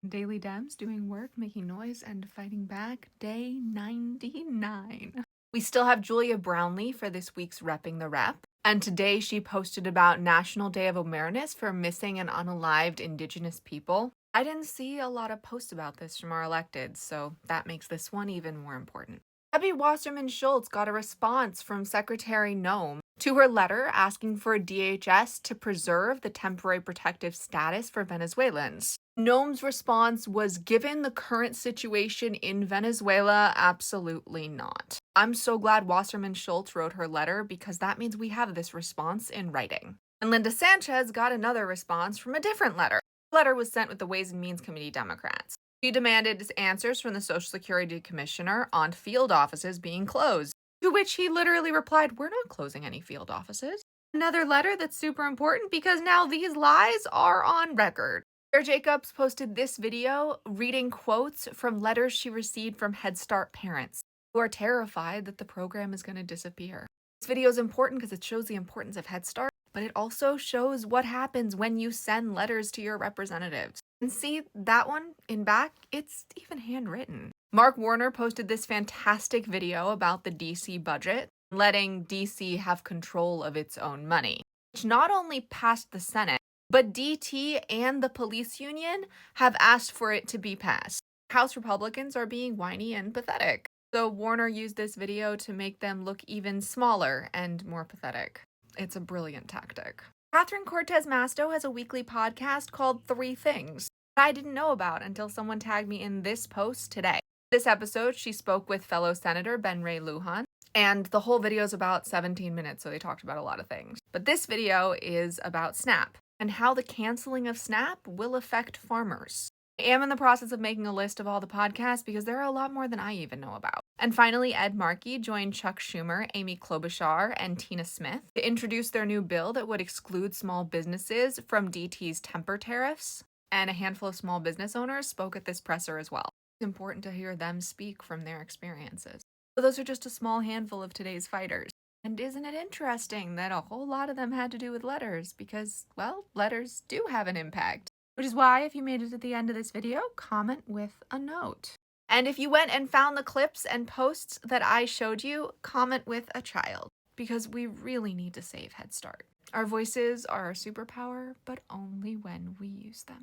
Daily Dems doing work, making noise, and fighting back. Day 99. We still have Julia Brownlee for this week's Repping the Rep. And today she posted about National Day of Awareness for Missing and Unalived Indigenous People. I didn't see a lot of posts about this from our electeds, so that makes this one even more important. Abby Wasserman Schultz got a response from Secretary Nome to her letter asking for DHS to preserve the temporary protective status for Venezuelans. Nome's response was, given the current situation in Venezuela, absolutely not. I'm so glad Wasserman Schultz wrote her letter because that means we have this response in writing. And Linda Sanchez got another response from a different letter. The letter was sent with the Ways and Means Committee Democrats. She demanded answers from the Social Security Commissioner on field offices being closed, to which he literally replied, "We're not closing any field offices." Another letter that's super important because now these lies are on record. Sarah Jacobs posted this video reading quotes from letters she received from Head Start parents who are terrified that the program is going to disappear. This video is important because it shows the importance of Head Start, but it also shows what happens when you send letters to your representatives. And see that one in back? It's even handwritten. Mark Warner posted this fantastic video about the DC budget, letting DC have control of its own money, which not only passed the Senate, but DT and the police union have asked for it to be passed. House Republicans are being whiny and pathetic. So Warner used this video to make them look even smaller and more pathetic. It's a brilliant tactic. Catherine Cortez Masto has a weekly podcast called 3 Things that I didn't know about until someone tagged me in this post today. This episode, she spoke with fellow Senator Ben Ray Lujan, and the whole video is about 17 minutes, so they talked about a lot of things. But this video is about SNAP and how the canceling of SNAP will affect farmers. I am in the process of making a list of all the podcasts because there are a lot more than I even know about. And finally, Ed Markey joined Chuck Schumer, Amy Klobuchar, and Tina Smith to introduce their new bill that would exclude small businesses from DT's temper tariffs. And a handful of small business owners spoke at this presser as well. It's important to hear them speak from their experiences. So those are just a small handful of today's fighters. And isn't it interesting that a whole lot of them had to do with letters because, well, letters do have an impact. Which is why, if you made it to the end of this video, comment with a note. And if you went and found the clips and posts that I showed you, comment with a child. Because we really need to save Head Start. Our voices are our superpower, but only when we use them.